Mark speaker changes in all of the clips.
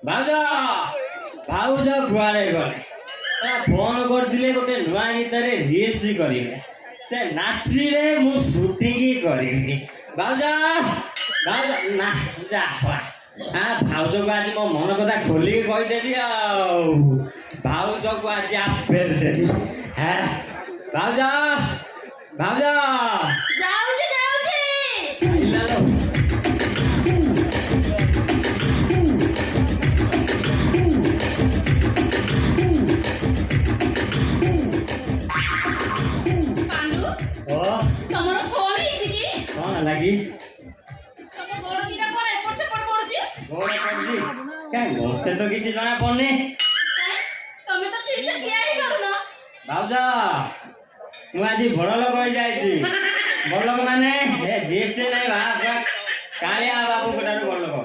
Speaker 1: ଭାଉଜ ଭାଉଜ କୁଆଡ଼େ ଗଲେ? ଫୋନ କରିଥିଲେ ଗୋଟେ ନୂଆ ଗୀତରେ ରିଲ୍ସ କରିବେ, ସେ ନାଚିବେ, ମୁଁ ସୁଟିଂ କରିବି। ଭାଉଜ ଭାଉଜ ନା ଯା ଭାଉଜକୁ ଆଜି ମୋ ମନ କଥା ଖୋଲିକି କହିଦେବି ଆଉ ଭାଉଜକୁ ଆଜି ଆପେଲ ଦେବି। ହ୍ୟାঁ ଭାଉଜ ଭାଉଜ
Speaker 2: ଯାଉଛି ଯାଉଛି। ତମର କଣ ହେଇଛି କି?
Speaker 1: କଣ ଲାଗି?
Speaker 2: ତମ ଗୋଡ଼ ଦିଟା କଣ ଏପଟ ସେପଟ କରୁଛି?
Speaker 1: ଗୋଡ଼ କରୁଛି କାଇଁ? ମତେ ତ କିଛି ଜଣା ପଡୁନି।
Speaker 2: ତମେ ତ ଠିକ ସେ ଠିଆ ହେଇ ପାରୁନ।
Speaker 1: ଭାଉଜ ମୁଁ ଆଜି ବଡ଼ ଲୋକ ହେଇଯାଇଛି। ବଡ଼ ଲୋକ ମାନେ ଏ ଯିଏ ସେ ନାଇଁ କାଳିଆ ବାବୁଙ୍କ ଠାରୁ ବଡ଼ ଲୋକ।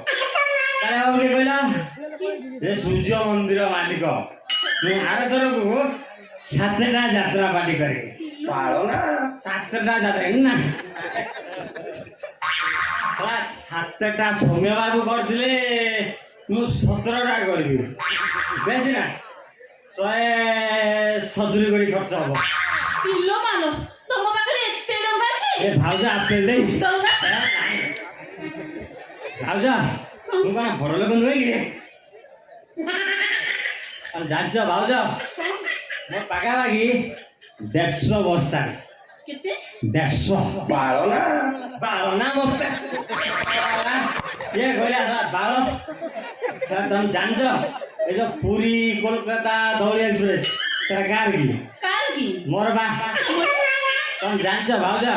Speaker 1: କାଳିଆ ବାବୁ କିଏ କହିଲ? ଏ ସୂର୍ଯ୍ୟ ମନ୍ଦିର ମାଲିକ। ମୁଁ ଆର ଥରକୁ 7ଟା ଯାତ୍ରା ପାର୍ଟି କରିବି। 7ଟା ଯାତ୍ରା ନା 7ଟା ସୌମ୍ୟ ବାବୁ କରିଥିଲେ, ମୁଁ 17ଟା କରିବି। ବେଶୀ ନା 170 କୋଟି ଖର୍ଚ୍ଚ ହବ।
Speaker 2: ପିଲୋ ମାଲୋ, ତମ ପାଖରେ ଏତେ ଟଙ୍କା ଅଛି?
Speaker 1: ଏ ଭାଉଜ ଆପେଲ ଦେଇ
Speaker 2: ଟଙ୍କା?
Speaker 1: ଭାଉଜ ମୁଁ କଣ ବଡ଼ ଲୋକ ନୁହେଁ କି? ଜାଣିଛ ଭାଉଜ ମୋ ପାଖାପାଖି 150 ବର୍ଷ ଅଛି।
Speaker 2: କେତେ?
Speaker 1: 150 ବାଳ ନା ମୋ ଇଏ କହିଲା ବାଳ। ତମେ ଜାଣିଛ ଏ ଯୋଉ ପୁରୀ କୋଲକାତା ଧଉଳି ଏକ୍ସପ୍ରେସ ସେଟା କାହାର କି?
Speaker 2: କାର କି?
Speaker 1: ମୋର ବା। ତମେ ଜାଣିଛ ଭାଉଜ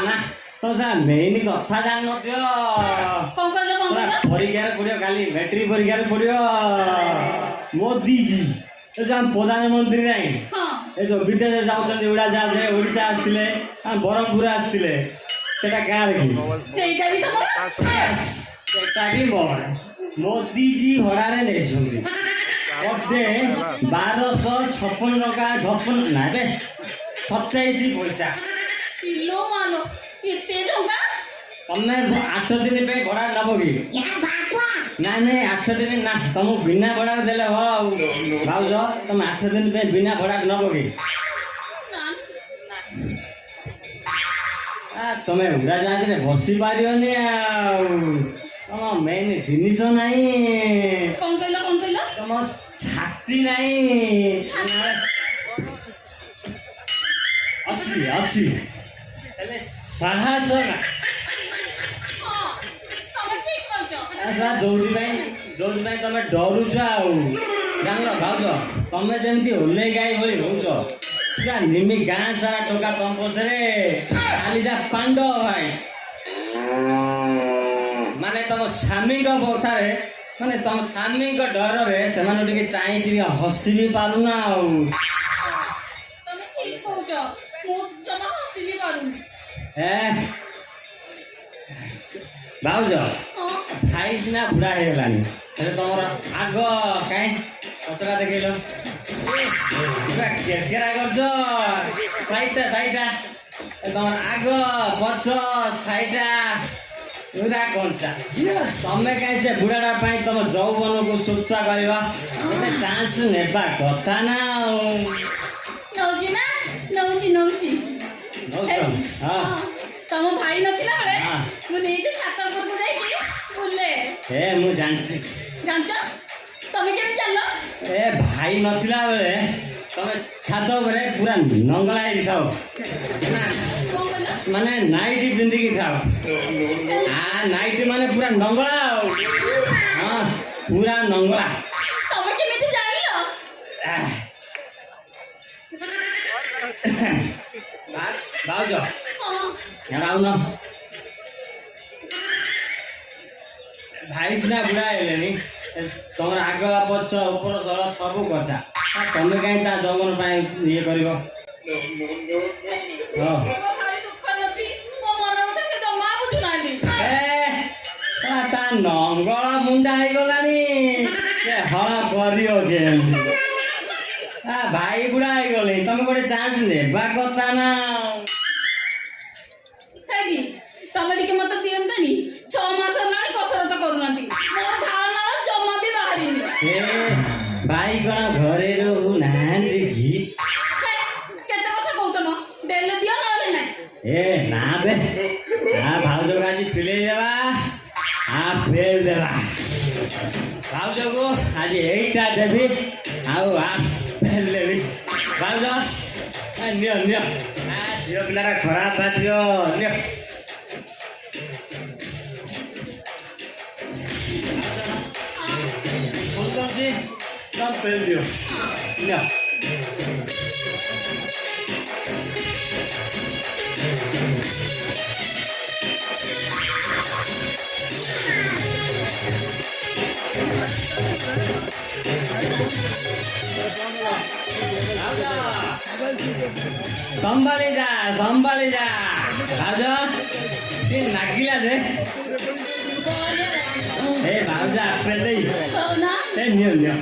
Speaker 1: ନା ତମେ ସାର୍ ମେନ୍ କଥା ଜାଣିନଥିବ।
Speaker 2: କଣ କହିଲ?
Speaker 1: ପରୀକ୍ଷାରେ ପଡିବ, କାଲି ମେଟ୍ରିକ ପରୀକ୍ଷାରେ ପଡିବ। ମୋଦିଜୀ ଏ ଯୋଉ ଆମ ପ୍ରଧାନମନ୍ତ୍ରୀ ନାହିଁ, ଏ ଯୋଉ ବିଦେଶ ଯାଉଛନ୍ତି ଉଡାଜାହାଜରେ, ଓଡ଼ିଶା ଆସିଥିଲେ, ବ୍ରହ୍ମପୁର ଆସିଥିଲେ, ସେଟା କାହାର କି?
Speaker 2: ସେଇଟା ବି ତମର?
Speaker 1: ସେଟା ବି ମୋର। ମୋଦିଜୀ ଭଡ଼ାରେ ନେଇଛନ୍ତି ମତେ 1256 ଟଙ୍କା 27 ପଇସା।
Speaker 2: ପିଲୋ ମାଲୋ, ଏତେ ଟଙ୍କା?
Speaker 1: ତମେ 8 ଦିନ ପାଇଁ ଭଡ଼ା ନବ କି? ନାଇଁ ନାଇଁ 8 ଦିନ ନା, ତମକୁ ବିନା ଭଡ଼ାରେ ଦେଲେ ଭଲ। ଆଉ ଭାଉଜ ତମେ 8 ଦିନ ପାଇଁ ବିନା ଭଡ଼ାରେ ନବ କି? ତମେ ଉଡ଼ାଜାହାଜରେ ବସି ପାରିବନି, ଆଉ ତମ ମେନ୍ ଜିନିଷ ନାହିଁ।
Speaker 2: କଣ କହିଲ? କଣ କହିଲ?
Speaker 1: ତମ ଛାତି ନାହିଁ। ଅଛି ଅଛି ହେଲେ ସାହସ ନା। ଯୋଉଥିପାଇଁ ତମେ ଡରୁଛ। ଆଉ ଜାଣିଲ ଭାଉଜ ତମେ ଯେମିତି ଓହ୍ଲେଇ ଗାଈ ଭଳି ହଉଛ, ପୁରା ନିମି ଗାଁ ସାରା ଟଙ୍କା ତମ ପଛରେ ଖାଲି ଯା ପାଣ୍ଡ ଭାଇ। ମାନେ ତମ ସ୍ୱାମୀଙ୍କ କଥାରେ, ମାନେ ତମ ସ୍ୱାମୀଙ୍କ ଡରରେ ସେମାନେ ଟିକେ ଚାହିଁ ଟିକେ ହସି ବି ପାରୁନ। ଆଉ
Speaker 2: ତମେ ଠିକ କହୁଛ, ମୁଁ ଜମା ହସି ବି ପାରୁନି।
Speaker 1: ଭାଉଜ ଭାଇ ସିନା ବୁଢ଼ା ହେଇଗଲାଣି, ହେଲେ ତମର ଆଗ କାହିଁ ପଚରା ଦେଖେଇଲ? ପୁରା କେକେରା କରୁଛ ସାଇଟା ତମର ଆଗ ପଛ ସାଇଟା ପୁରା କଞ୍ଚା। ତମେ କାହିଁ ସେ ବୁଢ଼ାଟା ପାଇଁ ତମ ଯୌବନକୁ ସୁସ୍ଥ କରିବା ଗୋଟେ ଚାନ୍ସ ନେବା କଥା ନା। ଆଉ
Speaker 2: ନଉଛି ନା? ନଉଛି। ତମ ଭାଇ ନଥିଲା ବେଳେ ମୁଁ ନେଇକି ଛାତ ଉପରକୁ ଯାଇକି ବୁଲେ।
Speaker 1: ମୁଁ ଜାଣିଛି।
Speaker 2: ଜାଣିଛ? ତମେ କେମିତି ଜାଣିଲ?
Speaker 1: ଭାଇ ନଥିଲା ବେଳେ ତମେ ଛାତ ଉପରେ ପୁରା ନଙ୍ଗଳା ହେଇକି ଥାଅ, ମାନେ ନାଇଟି ପିନ୍ଧିକି ଥାଅ। ନାଇଟି ମାନେ ପୁରା ନଙ୍ଗଳା। ଆଉ ପୁରା ନଙ୍ଗଳା।
Speaker 2: ତମେ କେମିତି ଜାଣିଲ?
Speaker 1: ଭାଉଜ ଆଉନ, ଭାଇ ସିନା ବୁଢ଼ା ହେଇଗଲେଣି, ତମର ଆଗ ପଛ ଉପର ତଳ ସବୁ କଚା। ତମେ କାହିଁ ତା ଯୌବନ ପାଇଁ ଇଏ କରିବ? ତା ନଙ୍ଗଳ ମୁଣ୍ଡା ହେଇଗଲାଣି, ସେ ହଳ କରିବ କେମିତି? ଭାଇ ବୁଢ଼ା ହେଇଗଲେ ତମେ ଗୋଟେ ଚାନ୍ସ ନେବା କଥା ନା। ଏ ନା ବେ ଭାଉଜକୁ ଆଜି ପିଲେଇ ଦେବା ଫେଲ ଦେବା ଭାଉଜକୁ ଆଜି ଏଇଟା ଦେବି ଆଉ ଫେଲ ଦେବି ଭାଉଜ ନିଅ ନିଅ ଝିଅ ପିଲାଟା ଖରାପ ଭାବିବ ନିଅ କହୁଛନ୍ତି ତମ ଫେଲ ଦିଅ ନିଅ संभाली जा भाउज ये नागिला दे ए भाउज आपे दे ए नियो नियो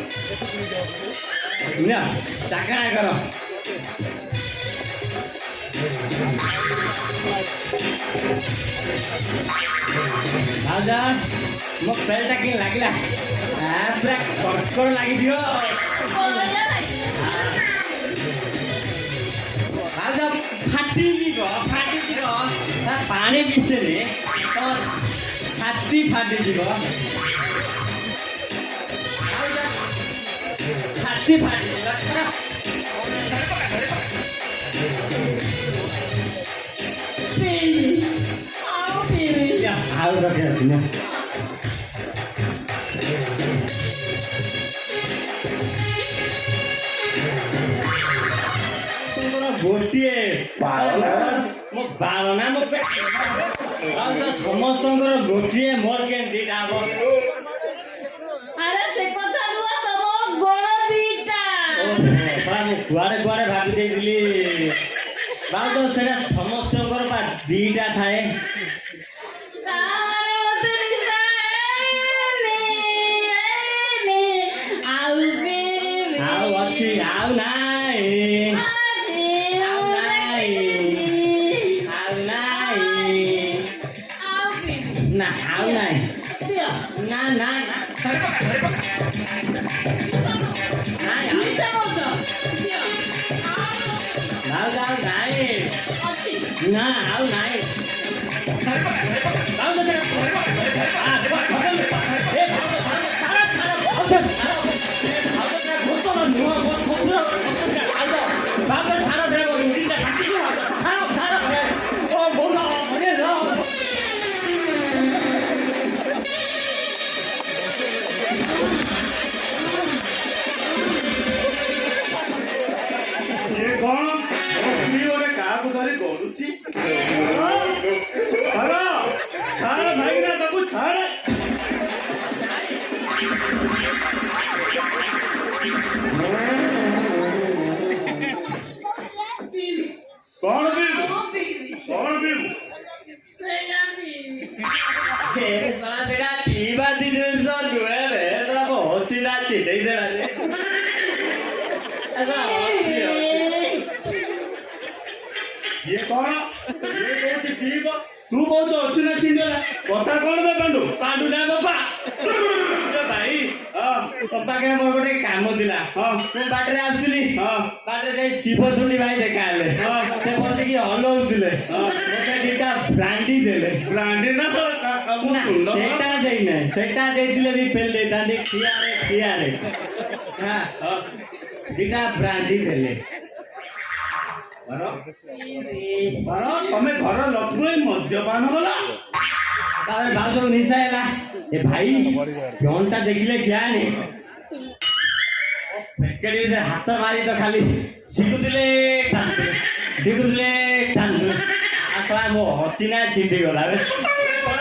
Speaker 1: नियो चाकणा करो भाउज मो पेलटा कि लागिला पूरा कर्कड़ लगी दियो भाउज फाटी पानी भिତରେ छाती फाटी छाती फाटी ଆଉ ରଖେ ଅଛି ନା ଗୋଟିଏ ମୋ ବାଳ ନା ମୋ ଆଉ ତ ସମସ୍ତଙ୍କର ଗୋଟିଏ ମୋର କେମିତି ଦିଟା ହବ
Speaker 2: ଆରେ ସେ କଥା ନୁହଁ ତମ ଗୋଡ଼ ଦିଟା
Speaker 1: ମୁଁ କୁଆଡେ କୁଆଡେ ଭାବି ଦେଇଥିଲି ବାଳ ତ ସେଟା ସମସ୍ତଙ୍କର ବା ଦିଟା ଥାଏ ଆଉ ଅଛି ଆଉ ନାଇଁ ନା ଆଉ ନାଇଁ ନା ନା ଆଉ ନାଇଁ ନା ଆଉ ନାଇଁ
Speaker 3: तू बहुत अच्छी ना छिंडला कथा कौन बे पांडु
Speaker 1: पांडु ना बापा भाई बापा के मोर गोटे काम दिला मु बाटरे आसुली बाटरे जाई शिवसुंडी भाई देखा ले से बसे की हलौतिले मते दीटा ब्रांडी देले
Speaker 3: ब्रांडी ना
Speaker 1: सेटा देतिले भी फेल देतांडी खिया रे हां दीटा ब्रांडी देले
Speaker 3: तमें घर लक्ष्मी मद्यपान गला
Speaker 1: भाज निशा है ए भाई घंटा देखिले क्या नहीं हाथ मारी तो खाली शिखुले आसला मो हचिना छिंडी गला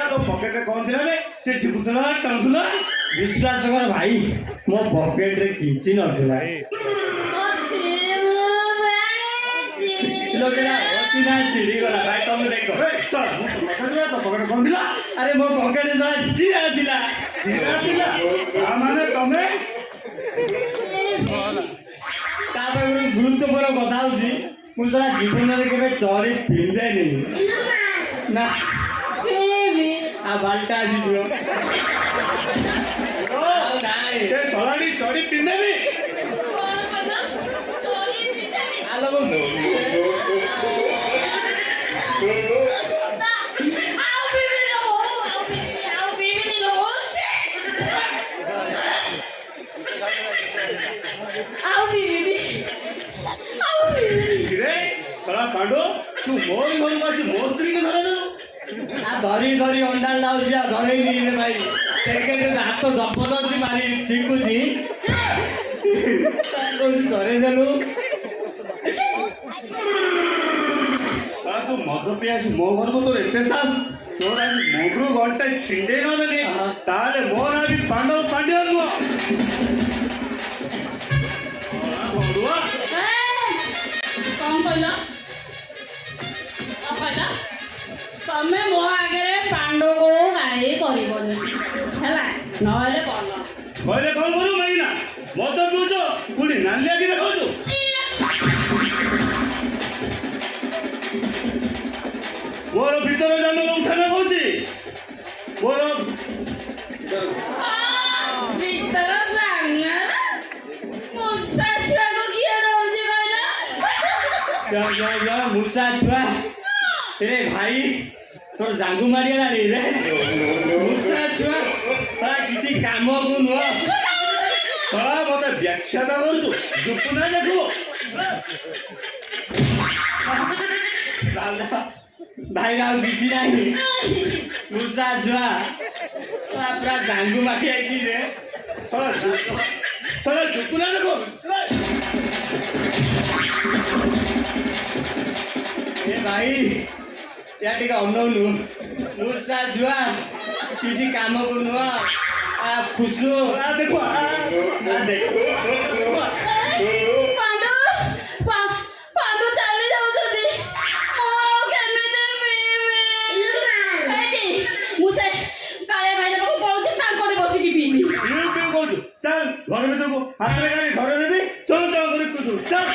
Speaker 3: तो पॉकेट कौन थी रे से झुकुतला टांगुला
Speaker 1: विश्वास कर भाई मो पॉकेट रे किछि नथिला हचिना छिंडी गला भाई तुम देखो
Speaker 3: पॉकेट कौन दिला
Speaker 1: अरे मो पॉकेट रे चिरा दिला
Speaker 3: माने तमे
Speaker 1: गुरुत्वपूर्ण कथा हूँ मुझे जीवन में केवे चोरी पिंधे नहीं ना आ बाल्टा आसीदियो
Speaker 3: से सलाडी चोरी पिंधे नहीं
Speaker 1: आलो
Speaker 3: ମୋରି ଘରକୁ ଆସି ମୋ ସ୍ତ୍ରୀକି ଧରେ ନା
Speaker 1: ଧରି ଧରି ଅଣ୍ଡା ଲାଗୁଛି ଆଉ ଧରେଇନି ରେ ଭାଇ ହାତ ଜବରଦସ୍ତି ମାରି ଠିକୁଛି କହୁଛି ଧରେଇ ଦେଲୁ
Speaker 3: ତୁ ମଦ ପିଇ ଆସି ମୋ ଘରକୁ ତୋର ଏତେ ସାହସ ତୋର ଆଜି ମୁଣ୍ଡରୁ ଘଣ୍ଟା ଛିଣ୍ଡେଇ ନଦେଲି ତାହେଲେ ମୋ ନାଁ ବି ପାଣ୍ଡବ ପାଣ୍ଡିଆ ନୁହଁ ଭଣ୍ଡୁଆ
Speaker 2: କଣ କହିଲ ତମେ ମୋ ଆଗରେ ପାଣ୍ଡୁକୁ ଗାଳି କରିବନି ହେଲା ନହେଲେ ଭଲ
Speaker 3: କହିଲେ କଣ କରିବୁ ମାଇନା ମଦ ପିଉଛ ପୁଣି ନାଲିଆ କି ଦେଖାଉଛୁ ମୋର ଭିତର ଜାନକୁ ଉଠାନା କହୁଛି ମୋର
Speaker 2: ଭିତର ଜାଣିଆ ମୂଷା ଛୁଆକୁ କିଏ ରହୁଛି କହିଲ
Speaker 1: ମୂଷା ଛୁଆ ରେ ଭାଇ ତୋର ଜାଙ୍ଗୁ ମାରିଗଲାଣି ରେ ମୂଷା ଛୁଆ କିଛି କାମକୁ ନୁହଁ
Speaker 3: ଶଳା ମତେ ବ୍ୟାଖ୍ୟାତା କରୁଛୁ ଯୁକ୍ତି ନାହିଁ ଦେଖିବୁ
Speaker 1: ଭାଇ ଆଉ କିଛି ନାହିଁ ମୂଷା ଛୁଆ ପୁରା ଜାଙ୍ଗୁ ମାରି ଯାଇଛି ରେ
Speaker 3: ଶଳା ଯୁକ୍ତି ନାହିଁ ଦେଖୁ
Speaker 1: ଏ ଭାଇ या ଟିକେ ଅନଉନୁ ମୂଷା ଛୁଆ କିଛି କାମକୁ ନୁହଁ ଖୁସୁ
Speaker 3: ଦେଖୁ
Speaker 2: ପାଣ୍ଡୁ ଚାଲି ଯାଉଛନ୍ତି ମୁଁ କେମିତି ପିଇବି ମୁଁ ସେ କାଳିଆ ଭାଇ ପାଖକୁ ପଳଉଛି ତାଙ୍କଠି ବସିକି ପିଇବି
Speaker 3: କହୁଛୁ ଚାଲ ଘର ଭିତରକୁ ହାତରେ ଗାଡ଼ି ଘରେ ନେବି ଚଲ ଚଲ କରି କୁଦୁ ଚାଲ